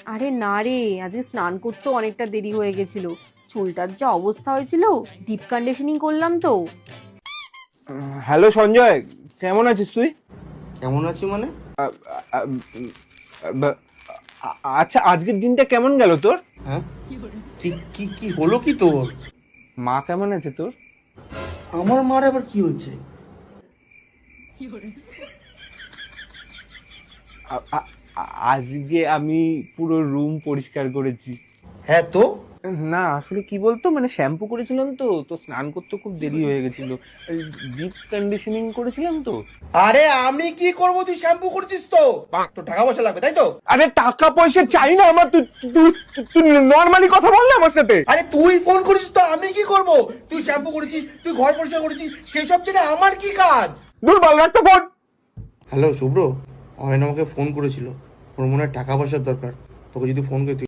আরে না রে, আজকে স্নান করতে অনেকটা দেরি হয়ে গেছিল। চুলটার যা অবস্থা হয়েছিল, ডিপ কন্ডিশনিং করলাম তো। হ্যালো সঞ্জয়, কেমন আছিস তুই? কেমন আছি মানে? আ- আ- বা- আচ্ছা, আজকের দিনটা কেমন গেল তোর? হ্যাঁ, কি কি কি হলো কি তোর? মা কেমন আছে তোর? আমার মার আবার কি হয়েছে? আজকে আমি পুরো রুম পরিষ্কার করেছি। হ্যাঁ তো, না আসলে কি বলতো, মানে শ্যাম্পু করেছিলাম তো তো স্নান করতে খুব দেরি হয়ে গেছিল। ডিপ কন্ডিশনিং করেছিলাম তো। আরে আমি কি করব? তুই শ্যাম্পু করছিস তো, তো টাকা পয়সা লাগবে তাই তো? আরে টাকা পয়সা চাই না আমার, তুই তুই তুই নর্মালি কথা বল না আমার সাথে। আরে তুই ফোন করেছিস তো আমি কি করব? তুই শ্যাম্পু করেছিস, তুই ঘর পরিষ্কার করেছিস, সেসব জেনে আমার কি কাজ? দূর বল, রাখ তো ফোন। হ্যালো শুভ্র, অয়ন আমাকে ফোন করেছিল, ওর মনে হয় টাকা পয়সার দরকার। তোকে যদি ফোন করে